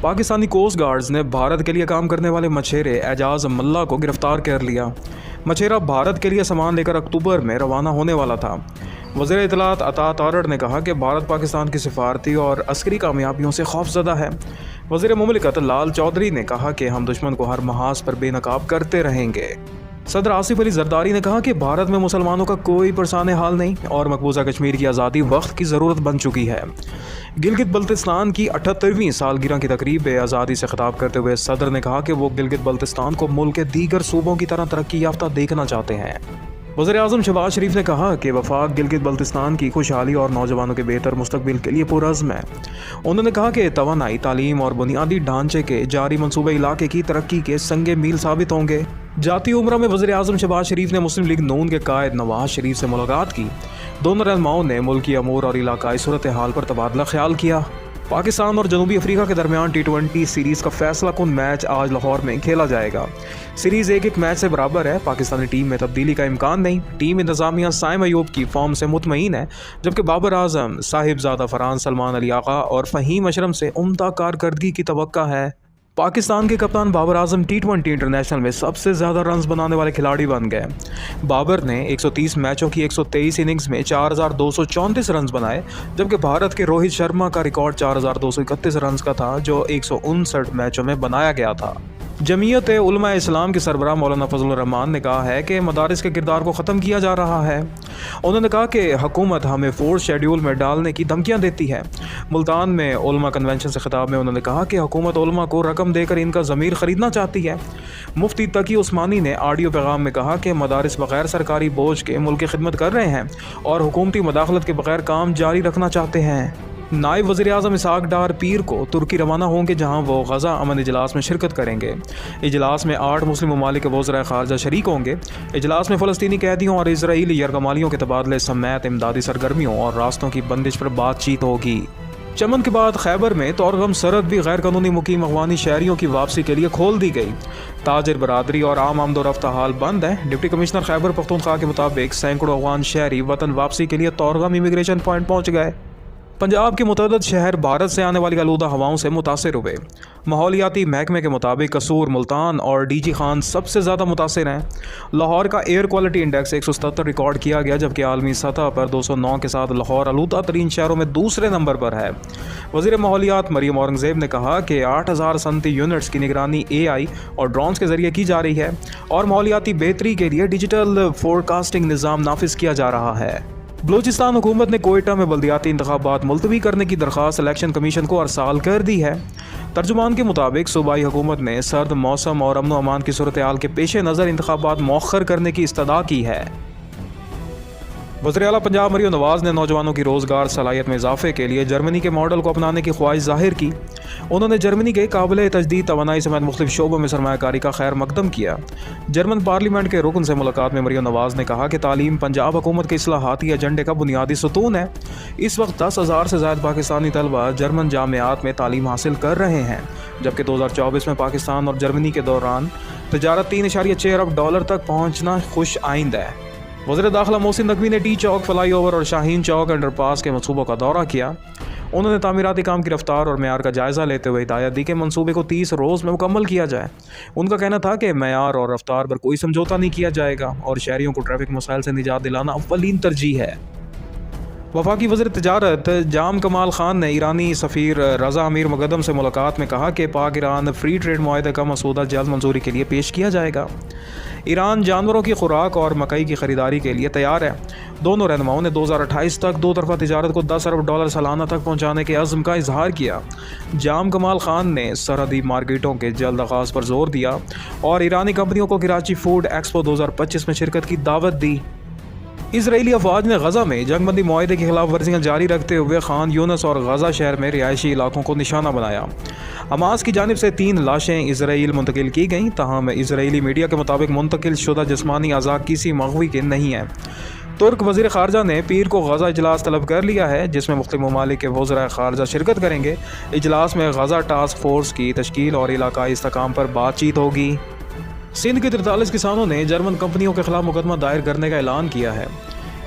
Pakistani coast guards ने भारत के लिए काम करने वाले मछेरे एजाज मल्ला को गिरफ्तार कर लिया। मछेरा भारत के लिए सामान लेकर अक्टूबर में रवाना होने वाला था। वज़ीर इत्तलात अता तारड़ ने कहा कि भारत पाकिस्तान की सिफारती और अस्करी कामयाबियों से खौफजदा है। वज़ीर मुमलिकत लाल चौधरी ने कहा कि हम दुश्मन को हर महाज पर बेनकाब करते रहेंगे। सदर आसिफ अली जरदारी ने कहा कि भारत में मुसलमानों का कोई परेशान हाल नहीं और मकबूजा कश्मीर की आज़ादी वक्त की ज़रूरत बन चुकी है। गिलगित बल्तिस्तान की 78वीं सालगिरह की तकरीब आज़ादी से खिताब करते हुए सदर ने कहा कि वो गिलगित बल्तिस्तान को मुल्क के दीगर सूबों की तरह तरक्की याफ्ता देखना चाहते हैं। वज़ीर आज़म शहबाज शरीफ ने कहा कि वफाक गिलगित बल्तिस्तान की खुशहाली और नौजवानों के बेहतर मुस्तकबिल के लिए पुरज़्म है। उन्होंने कहा कि तवानाई, तालीम और बुनियादी ढांचे के जारी मनसूबे इलाके की तरक्की के संगे मील साबित होंगे। जाती उम्रा में वज़ीर आज़म शहबाज शरीफ ने मुस्लिम लीग नून के कायद नवाज शरीफ से मुलाकात की। दोनों रहनुमाओं ने मुल्की अमूर और इलाकाई सूरत हाल पर तबादला ख्याल किया। पाकिस्तान और जनूबी अफ्रीका के दरमियान T20 सीरीज़ का फैसला कुन मैच आज लाहौर में खेला जाएगा। सीरीज़ एक मैच से बराबर है। पाकिस्तानी टीम में तब्दीली का इम्कान नहीं। टीम इंतज़ामिया साइम अयूब की फॉर्म से मुतमईन है, जबकि बाबर आजम, साहिबजादा फरहान, सलमान अली आगा और फ़हीम अशरम से उम्दा कारकर्दगी की तवक्का है। पाकिस्तान के कप्तान बाबर आजम T20 इंटरनेशनल में सबसे ज़्यादा रन्स बनाने वाले खिलाड़ी बन गए। बाबर ने 130 मैचों की 123 इनिंग्स में 4234 रन्स बनाए, जबकि भारत के रोहित शर्मा का रिकॉर्ड 4231 रन्स का था, जो 159 मैचों में बनाया गया था। जमीयत उलमा इस्लाम के सरबराह मौलाना फजलुर रहमान ने कहा है कि मदारिस के किरदार को ख़त्म किया जा रहा है। उन्होंने कहा कि हुकूमत हमें फोर्स शेड्यूल में डालने की धमकियां देती है। मुल्तान में उलमा कन्वेंशन से खिताब में उन्होंने कहा कि हुकूमत उलमा को रकम देकर इनका ज़मीर ख़रीदना चाहती है। मुफ्ती तकी उस्मानी ने ऑडियो पैगाम में कहा कि मदारिस बग़ैर सरकारी बोझ के मुल्क की खिदमत कर रहे हैं और हुकूमती मदाखलत के बग़ैर काम जारी रखना चाहते हैं। नायब वज़ीर आज़म इसहाक डार पीर को तुर्की रवाना होंगे, जहां वो गज़ा अमन इजलास में शिरकत करेंगे। इजलास में 8 मुस्लिम ममालिक के वज़राए ख़ारजा शरीक होंगे। इजलास में फ़लस्तीनी कैदियों और इजराइली यरगमालियों के तबादले समेत इमदादी सरगर्मियों और रास्तों की बंदिश पर बातचीत होगी। चमन के बाद खैबर में तौरगम सरहद भी गैर कानूनी मुकीम अफ़गानी शहरियों की वापसी के लिए खोल दी गई। ताजिर बरादरी और आम आमदोरफ्ता हाल बंद है। डिप्टी कमिश्नर खैबर पख्तूनख्वा के मुताबिक सैकड़ों अफ़गान शहरी वतन वापसी के लिए तौरगम इमिग्रेशन पॉइंट पहुँच गए। पंजाब के मुतअद्दिद शहर भारत से आने वाली आलूदा हवाओं से मुतासिर हुए। माहौलियाती महकमे के मुताबिक कसूर, मुल्तान और डीजी खान सबसे ज़्यादा मुतासिर हैं। लाहौर का एयर क्वालिटी इंडेक्स 177 रिकॉर्ड किया गया, जबकि आलमी सतह पर 209 के साथ लाहौर आलूदा तरीन शहरों में दूसरे नंबर पर है। वज़ीर माहौलियात मरियम औरंगज़ेब ने कहा कि 8000 सनती यूनिट्स की निगरानी AI और ड्रोन्स के ज़रिए की जा रही है और माहौलियाती बेहतरी के लिए डिजिटल फोरकास्टिंग निज़ाम नाफिज किया जा रहा है। बलूचिस्तान हुकूमत ने कोयटा में बल्दियाती इंतखाबात मुलतवी करने की दरख्वास्त इलेक्शन कमीशन को अरसाल कर दी है। तर्जुमान के मुताबिक सूबाई हुकूमत ने सर्द मौसम और अमन अमान की सूरत हाल के पेश नज़र इंतखाबात मौखर करने की इस्तदा की है। वज़ीर आला पंजाब मरियम नवाज़ ने नौजवानों की रोज़गार सलाहियत में इजाफे के लिए जर्मनी के मॉडल को अपनाने की ख्वाहिश जाहिर की। उन्होंने जर्मनी के काबिल तजदीद तवानाई समेत मुख्तलिफ शोबों में सरमायाकारी का खैर मकदम किया। जर्मन पार्लियामेंट के रुकन से मुलाकात में मरियम नवाज़ ने कहा कि तालीम पंजाब हुकूमत के इस्लाहाती एजेंडे का बुनियादी सतून है। इस वक्त 10,000 से ज़्यादा पाकिस्तानी तलबा जर्मन जामियात में तालीम हासिल कर रहे हैं, जबकि 2024 में पाकिस्तान और जर्मनी के दौरान तजारत $3.6 अरब तक पहुँचना खुश आइंद है। वज़ीर दाखिला मोहसिन नकवी ने टी चौक फ्लाई ओवर और शाहीन चौक अंडरपास के मनसूबों का दौरा किया। उन्होंने तामीराती काम की रफ्तार और मेयार का जायज़ा लेते हुए हिदायत दी कि मनसूबे को 30 रोज़ में मुकम्मल किया जाए। उनका कहना था कि मेयार और रफ्तार पर कोई समझौता नहीं किया जाएगा और शहरियों को ट्रैफिक मसाइल से निजात दिलाना अव्वलीन तरजीह है। वफाकी वज़ीर तिजारत जाम कमाल खान ने ईरानी सफ़ीर रज़ा अमीर मुक़द्दम से मुलाकात में कहा कि पाक ईरान फ्री ट्रेड मुआहदे का मसूदा जल्द मंजूरी के लिए पेश किया जाएगा। ईरान जानवरों की खुराक और मकई की ख़रीदारी के लिए तैयार है। दोनों रहनुमाओं ने 2028 तक दो तरफ़ा तिजारत को $10 अरब सालाना तक पहुँचाने के अज़्म का इजहार किया। जाम कमाल खान ने सरहदी मार्केटों के जल्द आगाज़ पर जोर दिया और ईरानी कंपनियों को कराची फूड एक्सपो 2025 में शिरकत की दावत दी। इजरायली अफवाज ने गज़ा में जंगबंदी मुआहदे की खिलाफ वर्जियाँ जारी रखते हुए खान यूनस और गज़ा शहर में रिहायशी इलाकों को निशाना बनाया। हमास की जानिब से 3 लाशें इसराइल मुंतकिल की गईं, ताहम इसराइली मीडिया के मुताबिक मुंतकिल शुदा जिस्मानी अज़ा किसी मग़वी के नहीं है। तुर्क वज़ीर ख़ारजा ने पीर को गज़ा इजलास तलब कर लिया है, जिसमें मुख्तलिफ ममालिक के वज़राए ख़ारजा शिरकत करेंगे। इजलास में गज़ा टास्क फोर्स की तश्कील और इलाकाई इस्तेहकाम पर बातचीत होगी। सिंध के 43 किसानों ने जर्मन कंपनियों के खिलाफ मुकदमा दायर करने का ऐलान किया है।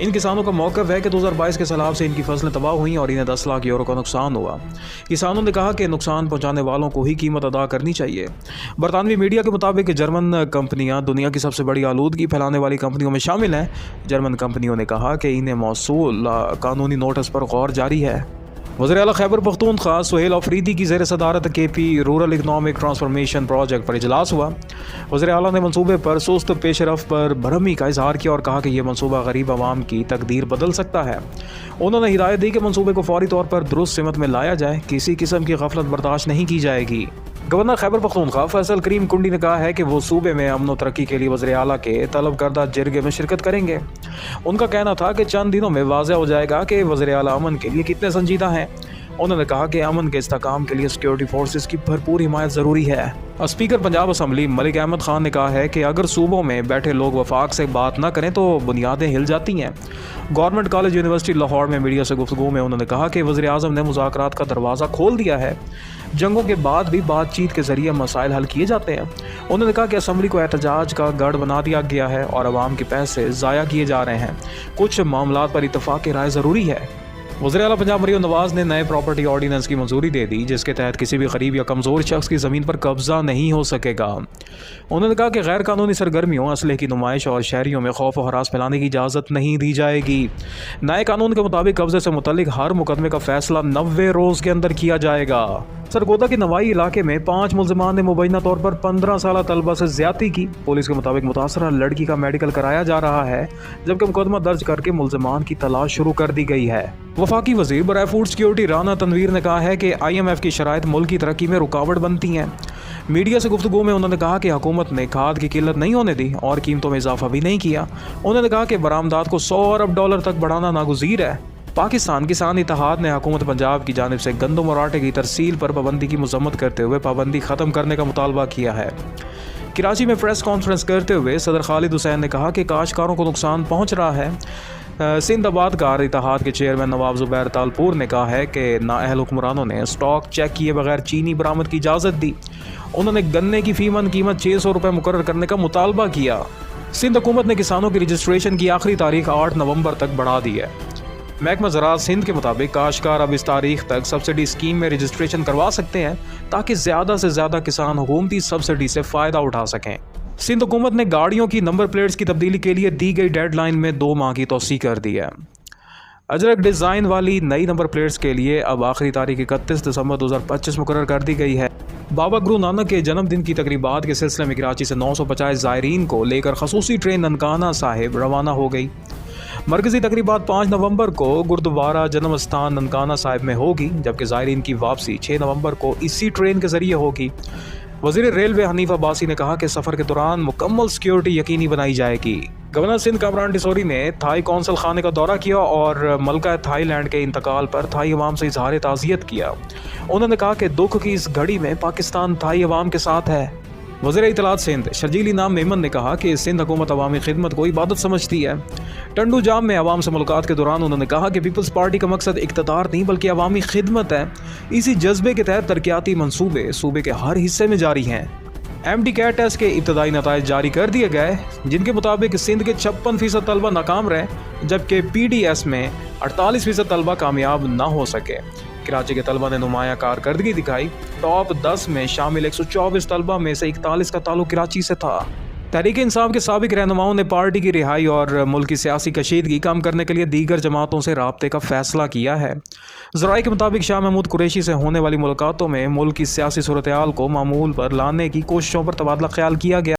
इन किसानों का मौक़िफ़ है कि 2022 के सैलाब से इनकी फसलें तबाह हुई और इन्हें 10 लाख यूरो का नुकसान हुआ। किसानों ने कहा कि नुकसान पहुंचाने वालों को ही कीमत अदा करनी चाहिए। बरतानवी मीडिया के मुताबिक जर्मन कंपनियां दुनिया की सबसे बड़ी आलूदगी फैलाने वाली कंपनियों में शामिल हैं। जर्मन कंपनियों ने कहा कि इन्हें मौसूल कानूनी नोटिस पर गौर जारी है। वज़ीर आला खैबर पख्तूनख्वा सुहेल अफरीदी की ज़ेर सदारत KP rural economic transformation project पर इजलास हुआ। वज़ीर आला ने मनसूबे पर सुस्त पेशरफ पर भरमी का इजहार किया और कहा कि यह मनसूबा गरीब आवाम की तकदीर बदल सकता है। उन्होंने हिदायत दी कि मनसूबे को फौरी तौर पर दुरुस्त सिमत में लाया जाए, किसी किस्म की गफलत बर्दाश्त नहीं की जाएगी। गवर्नर खैबर पख्तूनख्वा फैसल करीम कुंडी ने कहा है कि वो सूबे में अमन व तरक्की के लिए वज़ीर आला के तलब करदा जिरगे में शिरकत करेंगे। उनका कहना था कि चंद दिनों में वाज़ेह हो जाएगा कि वज़ीर आला अमन के लिए कितने संजीदा हैं। उन्होंने कहा कि अमन के इस्तेहकाम के लिए सिक्योरिटी फोर्सेस की भरपूर हिमायत ज़रूरी है। स्पीकर पंजाब असम्बली मलिक अहमद खान ने कहा है कि अगर सूबों में बैठे लोग वफाक से बात ना करें तो बुनियादें हिल जाती हैं। गवर्नमेंट कॉलेज यूनिवर्सिटी लाहौर में मीडिया से गुफ्तगू में उन्होंने कहा कि वज़ीर आज़म ने मुज़ाकरात का दरवाज़ा खोल दिया है। जंगों के बाद भी बातचीत के ज़रिए मसाइल हल किए जाते हैं। उन्होंने कहा कि असम्बली को एहतजाज का गढ़ बना दिया गया है और आवाम के पैसे ज़ाया किए जा रहे हैं। कुछ मामलात पर इत्तफ़ाक़ राय ज़रूरी है। वज़ीर आला पंजाब मरियम नवाज़ ने नए प्रॉपर्टी ऑर्डीनेंस की मंजूरी दे दी, जिसके तहत किसी भी गरीब या कमज़ोर शख्स की ज़मीन पर कब्ज़ा नहीं हो सकेगा। उन्होंने कहा कि गैर कानूनी सरगर्मियों, असलहे की नुमाइश और शहरियों में खौफ और हरास फैलाने की इजाज़त नहीं दी जाएगी। नए कानून के मुताबिक कब्ज़े से मुतल्लिक हर मुकदमे का फैसला 90 रोज़ के अंदर किया जाएगा। सरगोदा के नवाई इलाके में 5 मुलजमान ने मुबैना तौर पर 15 साल तलबा से ज्यादती की। पुलिस के मुताबिक मुतासरा लड़की का मेडिकल कराया जा रहा है, जबकि मुकदमा दर्ज करके मुलजमान की तलाश शुरू कर दी गई है। वफाकी वजीर बराए फूड सिक्योरिटी राना तनवीर ने कहा है कि IMF की शराइत मुल्क की तरक्की में रुकावट बनती हैं। मीडिया से गुफ्तगू में उन्होंने कहा कि हुकूमत ने खाद की किल्लत नहीं होने दी और कीमतों में इजाफा भी नहीं किया। उन्होंने कहा कि बरामदात को $100 अरब तक बढ़ाना नागुज़ीर है। पाकिस्तान किसान इत्तेहाद ने हुकूमत पंजाब की जानिब से गंदम और आटे की तरसील पर पाबंदी की मजम्मत करते हुए पाबंदी ख़त्म करने का मुतालबा किया है। कराची में प्रेस कॉन्फ्रेंस करते हुए सदर खालिद हुसैन ने कहा कि काश्तकारों को नुकसान पहुँच रहा है। सिंध आबादकार इत्तेहाद के चेयरमैन नवाब ज़ुबैर तालपुर ने कहा है कि नाअहल हुक्मरानों ने स्टॉक चेक किए बगैर चीनी बरामद की इजाज़त दी। उन्होंने गन्ने की फ़ीमन कीमत 600 रुपये मुकर्रर करने का मुतालबा किया। सिंध हुकूमत ने किसानों की रजिस्ट्रेशन की आखिरी तारीख 8 नवंबर तक बढ़ा दी है। महकमा ज़राअत सिंध के मुताबिक काश्तकार अब इस तारीख तक सब्सिडी स्कीम में रजिस्ट्रेशन करवा सकते हैं, ताकि ज़्यादा से ज़्यादा किसान हुकूमती सब्सिडी से फ़ायदा उठा सकें। सिंध हुकूमत ने गाड़ियों की नंबर प्लेट्स की तब्दीली के लिए दी गई डेडलाइन में 2 माह की तौसीह कर दी है। अजरक डिज़ाइन वाली नई नंबर प्लेट्स के लिए अब आखिरी तारीख 31 दिसंबर 2025 मुकर्रर कर दी गई है। बाबा गुरु नानक के जन्मदिन की तकरीबात के सिलसिले में कराची से 950 ज़ायरीन को लेकर खसूसी ट्रेन ननकाना साहिब रवाना हो गई। मरकज़ी तकरीबात 5 नवंबर को गुरुद्वारा जन्म स्थान ननकाना साहिब में होगी, जबकि ज़ायरीन की वापसी 6 नवंबर को इसी ट्रेन के ज़रिए होगी। वज़ीर रेलवे हनीफ अब्बासी ने कहा कि सफ़र के दौरान मुकम्मल सिक्योरिटी यकीनी बनाई जाएगी। गवर्नर सिंध कामरान डिसोरी ने थाई कौंसल खाने का दौरा किया और मलका थाईलैंड के इंतकाल पर थाई अवाम से इजहार ताज़ियत किया। उन्होंने कहा कि दुख की इस घड़ी में पाकिस्तान थाई अवाम के साथ है। वज़ीर इत्तलात सिंध शर्जील इनाम मेमन ने कहा कि सिंध हुकूमत अवामी खिदमत को इबादत समझती है। टंडू जाम में अवाम से मुलाकात के दौरान उन्होंने कहा कि पीपल्स पार्टी का मकसद इक़्तिदार नहीं बल्कि अवामी खिदमत है। इसी जज्बे के तहत तरक्याती मनसूबे सूबे के हर हिस्से में जारी हैं। MD कैट टेस्ट के इब्तदाई नताइज जारी कर दिए गए, जिनके मुताबिक सिंध के 56% तलबा नाकाम रहे, जबकि PDS में 48% तलबा कामयाब ना हो सके। कराची के तलबा ने नुमाया कारकर्दगी दिखाई। टॉप 10 में शामिल 124 तलबा में से 41 का ताल्लुक कराची से था। तहरीक इंसाफ के साबिक रहनुमाओं ने पार्टी की रिहाई और मुल्क की सियासी कशीदगी कम करने के लिए दीगर जमातों से राब्ते का फैसला किया है। ज़राए के मुताबिक शाह महमूद कुरैशी से होने वाली मुलाकातों में मुल्क की सियासी सूरत हाल को मामूल पर लाने की कोशिशों पर तबादला ख्याल किया गया।